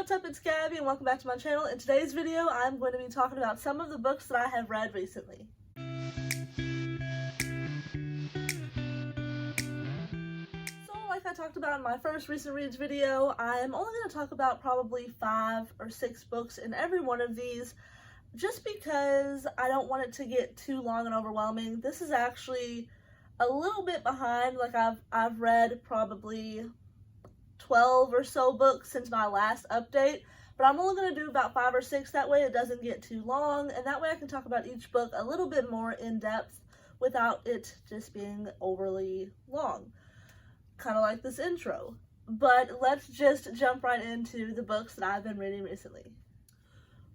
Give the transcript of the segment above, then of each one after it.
what's up? It's Gabby and welcome back to my channel. In today's video, I'm going to be talking about some of the books that I have read recently. So like I talked about in my first recent reads video, I'm only going to talk about probably 5 or 6 books in every one of these, just because I don't want it to get too long and overwhelming. This is actually a little bit behind. Like I've read probably 12 or so books since my last update, but I'm only going to do about 5 or 6. That way it doesn't get too long, and that way I can talk about each book a little bit more in depth without it just being overly long, kind of like this intro. But let's just jump right into the books that I've been reading recently.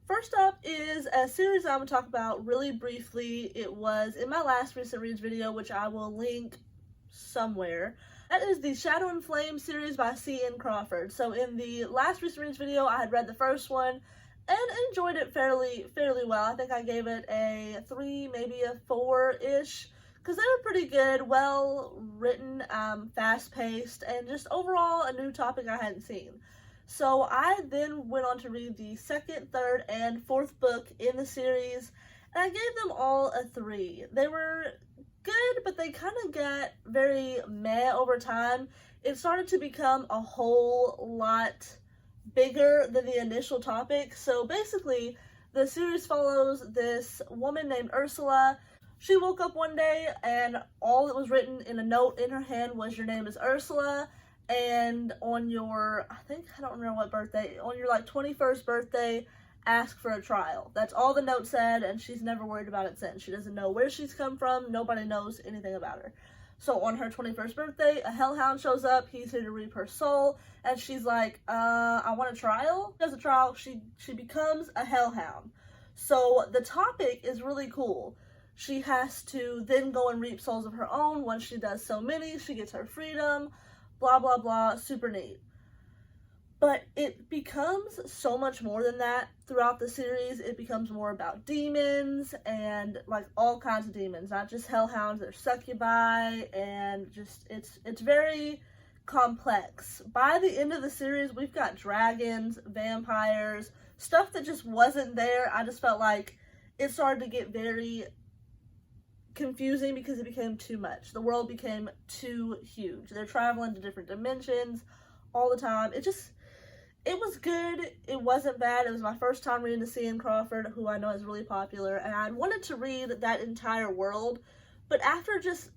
First up is a series I'm going to talk about really briefly. It was in my last recent reads video, which I will link somewhere. That is the Shadow and Flame series by C.N. Crawford. So in the last recent reads video, I had read the first one and enjoyed it fairly well. I think I gave it a 3, maybe a 4-ish, because they were pretty good, well written, fast-paced, and just overall a new topic I hadn't seen. So I then went on to read the 2nd, 3rd, and 4th book in the series, and I gave them all a 3. They were good, but they kind of got very meh over time. It started to become a whole lot bigger than the initial topic. So basically, the series follows this woman named Ursula. She woke up one day and all that was written in a note in her hand was, "Your name is Ursula, and on your, I don't remember what birthday, on your like 21st birthday, ask for a trial." That's all the note said, and she's never worried about it since. She doesn't know where she's come from. Nobody knows anything about her. So on her 21st birthday, a hellhound shows up. He's here to reap her soul, and she's like, I want a trial. Does a trial. She becomes a hellhound. So the topic is really cool. She has to then go and reap souls of her own. Once she does so many, she gets her freedom. Blah, blah, blah. Super neat. But it becomes so much more than that throughout the series. It becomes more about demons and like all kinds of demons, not just hellhounds. There's succubi, and just it's very complex. By the end of the series, we've got dragons, vampires, stuff that just wasn't there. I just felt like it started to get very confusing because it became too much. The world became too huge. They're traveling to different dimensions all the time. It was good. It wasn't bad. It was my first time reading to C.N. Crawford, who I know is really popular, and I wanted to read that entire world, but after just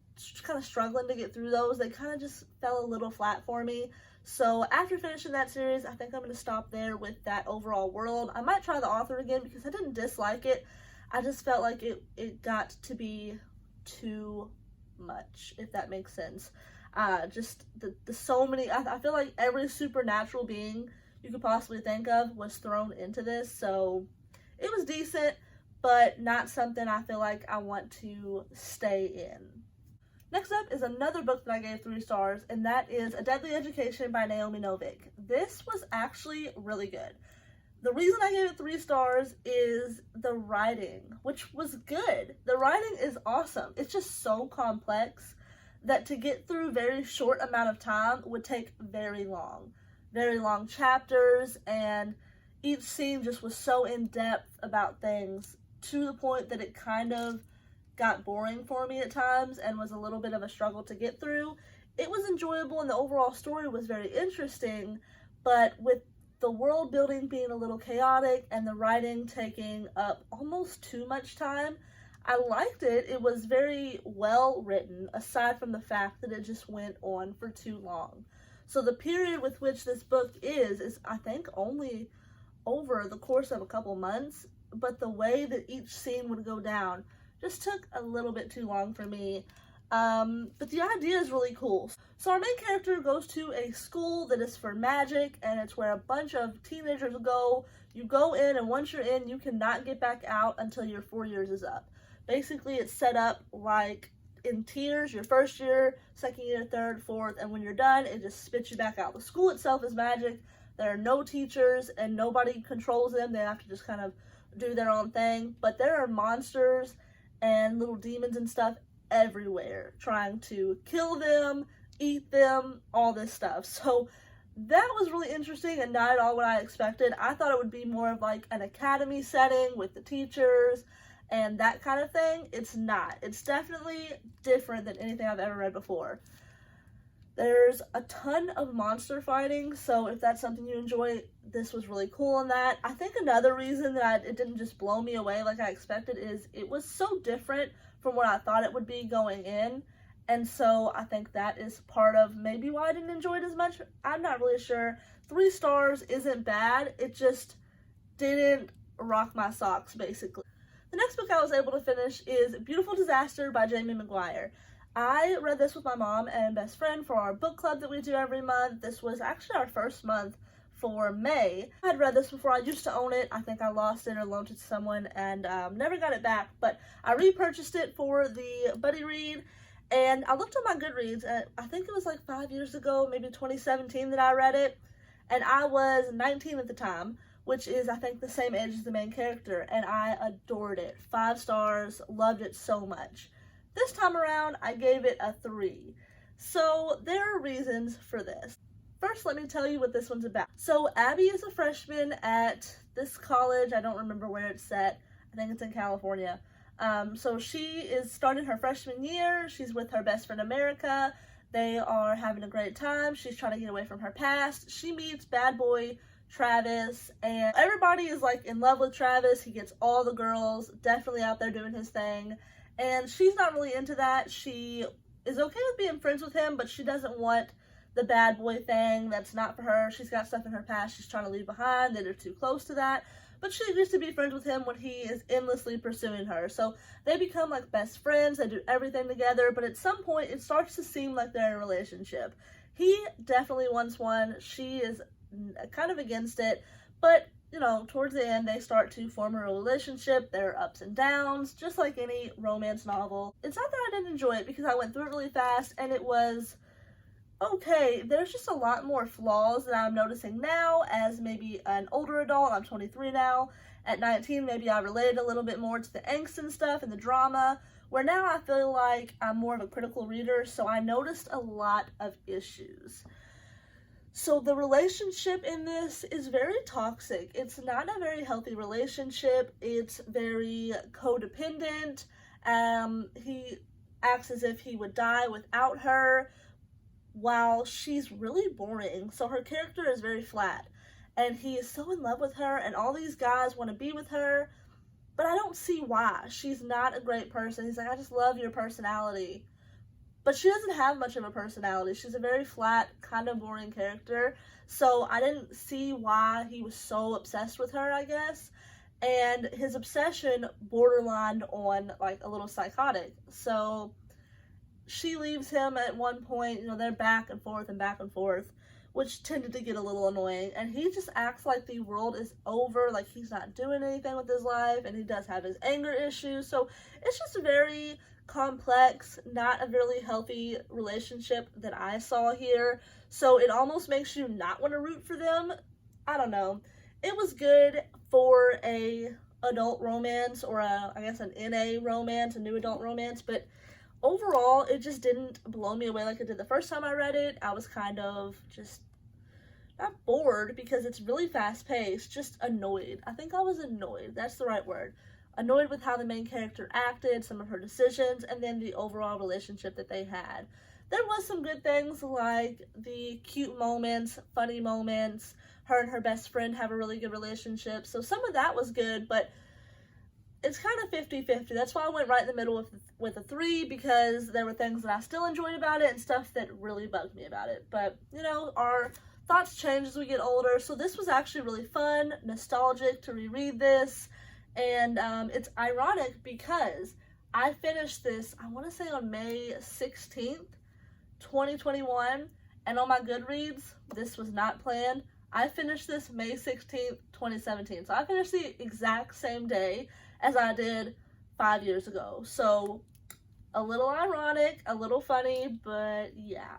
kind of struggling to get through those, they kind of just fell a little flat for me. So after finishing that series, I think I'm going to stop there with that overall world. I might try the author again because I didn't dislike it. I just felt like it got to be too much, if that makes sense. Just the so many, I feel like every supernatural being you could possibly think of was thrown into this. So it was decent, but not something I feel like I want to stay in. Next up is another book that I gave 3 stars, and that is A Deadly Education by Naomi Novik. This was actually really good. The reason I gave it 3 stars is the writing, which was good. The writing is awesome. It's just so complex that to get through very short amount of time would take very long chapters, and each scene just was so in-depth about things to the point that it kind of got boring for me at times and was a little bit of a struggle to get through. It was enjoyable and the overall story was very interesting, but with the world building being a little chaotic and the writing taking up almost too much time, I liked it. It was very well written, aside from the fact that it just went on for too long. So the period with which this book is I think only over the course of a couple months, but the way that each scene would go down just took a little bit too long for me. But the idea is really cool. So our main character goes to a school that is for magic, and it's where a bunch of teenagers go. You go in, and once you're in, you cannot get back out until your 4 years is up. Basically, it's set up like in tiers: your first year, second year, third, fourth, and when you're done, it just spits you back out. The school itself is magic. There are no teachers and nobody controls them. They have to just kind of do their own thing. But there are monsters and little demons and stuff everywhere trying to kill them, eat them, all this stuff. So that was really interesting and not at all what I expected. I thought it would be more of like an academy setting with the teachers and that kind of thing. It's not. It's definitely different than anything I've ever read before. There's a ton of monster fighting, so if that's something you enjoy, this was really cool in that. I think another reason that it didn't just blow me away like I expected is it was so different from what I thought it would be going in. And so I think that is part of maybe why I didn't enjoy it as much. I'm not really sure. 3 stars isn't bad. It just didn't rock my socks, basically. The next book I was able to finish is Beautiful Disaster by Jamie McGuire. I read this with my mom and best friend for our book club that we do every month. This was actually our first month for May. I had read this before. I used to own it. I think I lost it or loaned it to someone and never got it back. But I repurchased it for the buddy read. And I looked on my Goodreads, and I think it was like 5 years ago, maybe 2017 that I read it. And I was 19 at the time, which is, I think, the same age as the main character. And I adored it. 5 stars, loved it so much. This time around, I gave it a 3. So there are reasons for this. First, let me tell you what this one's about. So Abby is a freshman at this college. I don't remember where it's at. I think it's in California. So she is starting her freshman year. She's with her best friend America. They are having a great time. She's trying to get away from her past. She meets bad boy Travis, and everybody is like in love with Travis. He gets all the girls, definitely out there doing his thing. And she's not really into that. She is okay with being friends with him, but she doesn't want the bad boy thing. That's not for her. She's got stuff in her past she's trying to leave behind that are too close to that. But she agrees to be friends with him when he is endlessly pursuing her. So they become like best friends. They do everything together. But at some point, it starts to seem like they're in a relationship. He definitely wants one. She is kind of against it. But, you know, towards the end, they start to form a relationship. There are ups and downs, just like any romance novel. It's not that I didn't enjoy it because I went through it really fast and it was okay. There's just a lot more flaws that I'm noticing now as maybe an older adult. I'm 23 now. At 19, maybe I related a little bit more to the angst and stuff and the drama, where now I feel like I'm more of a critical reader, so I noticed a lot of issues. So the relationship in this is very toxic. It's not a very healthy relationship. It's very codependent. He acts as if he would die without her, while she's really boring. So her character is very flat. And he is so in love with her, and all these guys want to be with her, but I don't see why. She's not a great person. He's like, I just love your personality. But she doesn't have much of a personality. She's a very flat, kind of boring character. So I didn't see why he was so obsessed with her, I guess. And his obsession borderlined on like a little psychotic. So she leaves him at one point, you know, they're back and forth, which tended to get a little annoying. And he just acts like the world is over, like he's not doing anything with his life, and he does have his anger issues. So it's just a very complex, not a really healthy relationship that I saw here. So it almost makes you not want to root for them. I don't know. It was good for a adult romance, or I guess an NA romance, a new adult romance, but overall, it just didn't blow me away like it did the first time I read it. I was kind of just not bored because it's really fast-paced, just annoyed. I think I was annoyed. That's the right word. Annoyed with how the main character acted, some of her decisions, and then the overall relationship that they had. There was some good things like the cute moments, funny moments. Her and her best friend have a really good relationship. So some of that was good, but it's kind of 50-50. That's why I went right in the middle with a 3, because there were things that I still enjoyed about it and stuff that really bugged me about it. But, you know, our thoughts change as we get older. So this was actually really fun, nostalgic to reread this. And it's ironic because I finished this, I want to say on May 16th, 2021. And on my Goodreads, this was not planned. I finished this May 16th, 2017. So I finished the exact same day as I did 5 years ago. So a little ironic, a little funny, but yeah.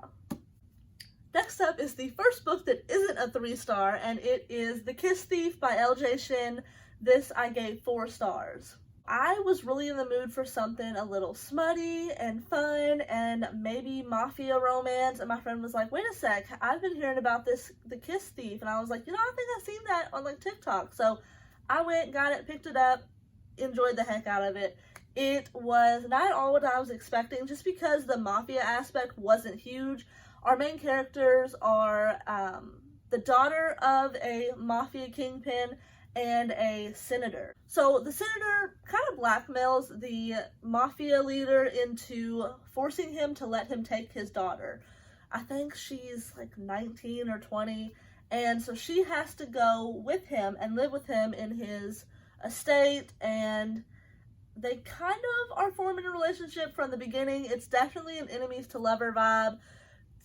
Next up is the first book that isn't a 3-star, and it is The Kiss Thief by L.J. Shin. This I gave 4 stars. I was really in the mood for something a little smutty and fun and maybe mafia romance, and my friend was like, wait a sec, I've been hearing about this, The Kiss Thief, and I was like, you know, I think I've seen that on like TikTok. So I went, got it, picked it up, enjoyed the heck out of it. It was not at all what I was expecting, just because the mafia aspect wasn't huge. Our main characters are the daughter of a mafia kingpin and a senator. So the senator kind of blackmails the mafia leader into forcing him to let him take his daughter. I think she's like 19 or 20, and so she has to go with him and live with him in his estate, and they kind of are forming a relationship from the beginning. It's definitely an enemies to lover vibe.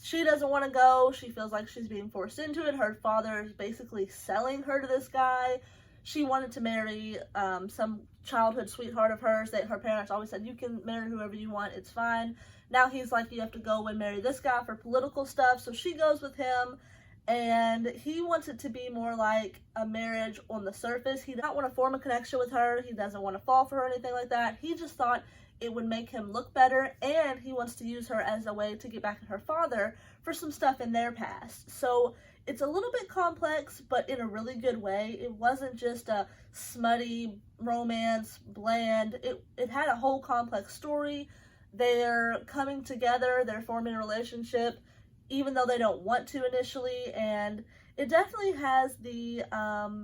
She doesn't want to go. She feels like she's being forced into it. Her father is basically selling her to this guy. She wanted to marry some childhood sweetheart of hers that her parents always said, you can marry whoever you want, it's fine. Now he's like, you have to go and marry this guy for political stuff. So she goes with him, and he wants it to be more like a marriage on the surface. He doesn't want to form a connection with her. He doesn't want to fall for her or anything like that. He just thought it would make him look better, and he wants to use her as a way to get back at her father for some stuff in their past. So it's a little bit complex, but in a really good way. It wasn't just a smutty romance, bland. It had a whole complex story. They're coming together, they're forming a relationship, even though they don't want to initially, and it definitely has the, not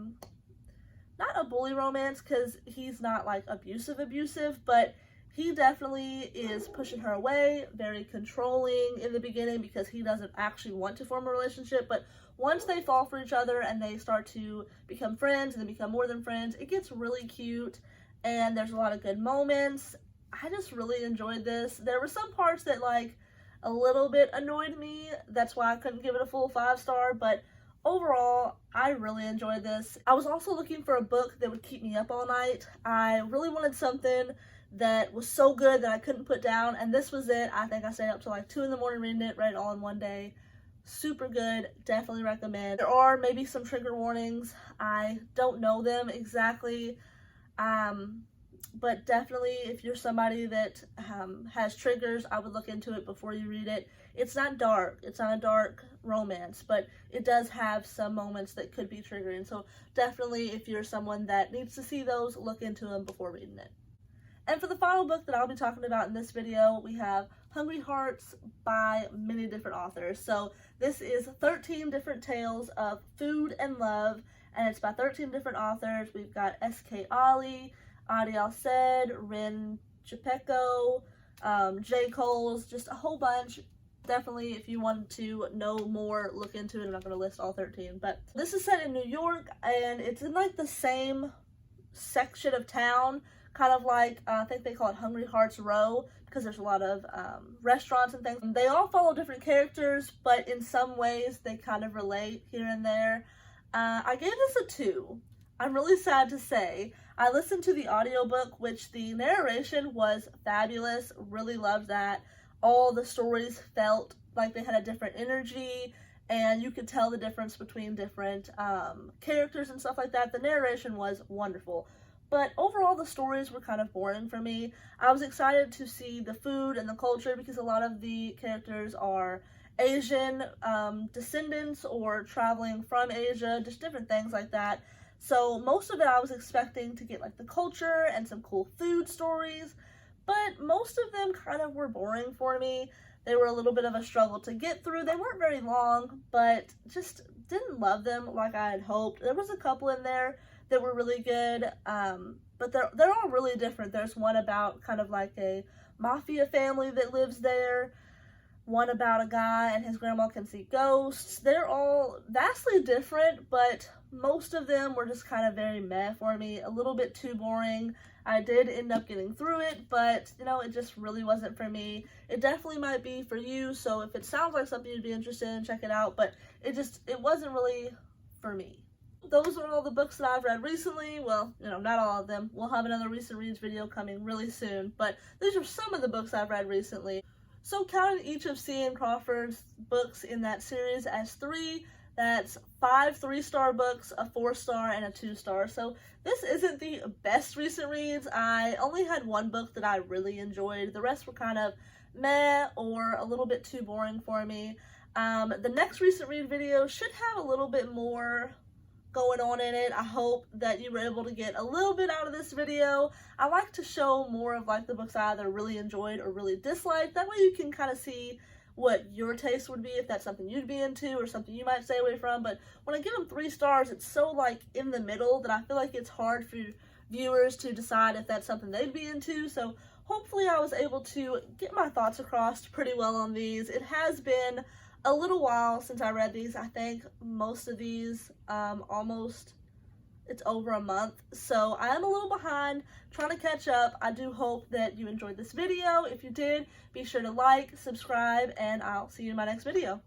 a bully romance, because he's not like abusive, but he definitely is pushing her away, very controlling in the beginning because he doesn't actually want to form a relationship. But once they fall for each other and they start to become friends and then become more than friends, it gets really cute, and there's a lot of good moments. I just really enjoyed this. There were some parts that like a little bit annoyed me. That's why I couldn't give it a full 5-star, but overall, I really enjoyed this. I was also looking for a book that would keep me up all night. I really wanted something that was so good that I couldn't put down, and this was it. I think I stayed up till like 2 in the morning reading it, read it all in one day. Super good, definitely recommend. There are maybe some trigger warnings. I don't know them exactly, but definitely if you're somebody that has triggers, I would look into it before you read it. It's not dark, it's not a dark romance, but it does have some moments that could be triggering. So definitely if you're someone that needs to see those, look into them before reading it. And for the final book that I'll be talking about in this video, we have Hungry Hearts by many different authors. So this is 13 different tales of food and love, and it's by 13 different authors. We've got S.K. Ali, Adi Al-Said, Rin Chupeco, J. Coles, just a whole bunch. Definitely, if you wanted to know more, look into it. I'm not going to list all 13, but this is set in New York, and it's in like the same section of town, kind of like, I think they call it Hungry Hearts Row, because there's a lot of restaurants and things. They all follow different characters, but in some ways they kind of relate here and there. I gave this a 2. I'm really sad to say. I listened to the audiobook, which the narration was fabulous. Really loved that. All the stories felt like they had a different energy, and you could tell the difference between different characters and stuff like that. The narration was wonderful. But overall, the stories were kind of boring for me. I was excited to see the food and the culture because a lot of the characters are Asian descendants or traveling from Asia, just different things like that. So most of it I was expecting to get like the culture and some cool food stories, but most of them kind of were boring for me. They were a little bit of a struggle to get through. They weren't very long, but just didn't love them like I had hoped. There was a couple in there that were really good, but they're all really different. There's one about kind of like a mafia family that lives there, one about a guy and his grandma can see ghosts. They're all vastly different, but most of them were just kind of very meh for me, a little bit too boring. I did end up getting through it, but you know, it just really wasn't for me. It definitely might be for you, so if it sounds like something you'd be interested in, check it out, but it wasn't really for me. Those are all the books that I've read recently. Well, you know, not all of them. We'll have another recent reads video coming really soon, but these are some of the books I've read recently. So counting each of C.N. Crawford's books in that series as 3, That's 5 3-star books, a 4-star, and a 2-star. So this isn't the best recent reads. I only had one book that I really enjoyed. The rest were kind of meh or a little bit too boring for me. The next recent read video should have a little bit more going on in it. I hope that you were able to get a little bit out of this video. I like to show more of like the books I either really enjoyed or really disliked. That way you can kind of see what your taste would be, if that's something you'd be into or something you might stay away from. But when I give them 3 stars, it's so like in the middle that I feel like it's hard for viewers to decide if that's something they'd be into. So hopefully I was able to get my thoughts across pretty well on these. It has been a little while since I read these. I think most of these, it's over a month. So I am a little behind, trying to catch up. I do hope that you enjoyed this video. If you did, be sure to like, subscribe, and I'll see you in my next video.